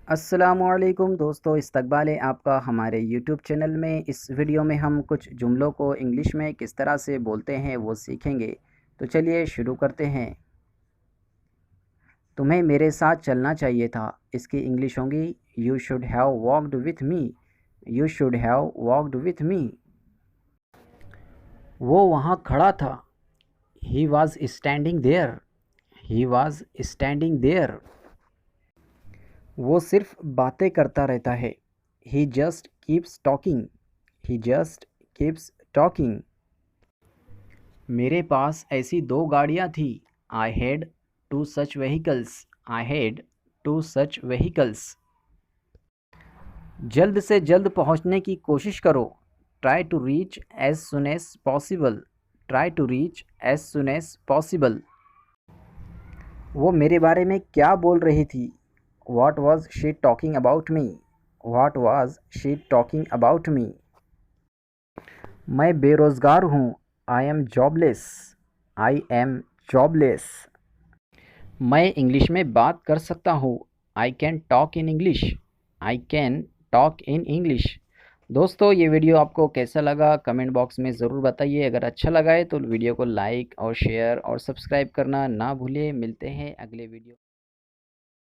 अस्सलामुअलैकुम दोस्तों, इस्तकबाल है आपका हमारे यूट्यूब चैनल में। इस वीडियो में हम कुछ जुमलों को इंग्लिश में किस तरह से बोलते हैं वो सीखेंगे। तो चलिए शुरू करते हैं। तुम्हें मेरे साथ चलना चाहिए था। इसकी इंग्लिश होगी you should have walked with me. You should have walked with me. वो वहाँ खड़ा था। He was standing there. He was standing there. वो सिर्फ बातें करता रहता है। He just keeps talking. He just keeps talking. मेरे पास ऐसी 2 गाड़ियाँ थी। I had 2 such vehicles. I had 2 such vehicles. जल्द से जल्द पहुँचने की कोशिश करो। Try to reach as soon as possible. Try to reach as soon as possible. वो मेरे बारे में क्या बोल रही थी? What was she talking about me? What was she talking about me? मैं बेरोज़गार हूँ। I am jobless. I am jobless. मैं इंग्लिश में बात कर सकता हूँ। I can talk in English. I can talk in English. दोस्तों, ये वीडियो आपको कैसा लगा कमेंट बॉक्स में ज़रूर बताइए। अगर अच्छा लगा है तो वीडियो को लाइक और शेयर और सब्सक्राइब करना ना भूलिए। मिलते हैं अगले वीडियो।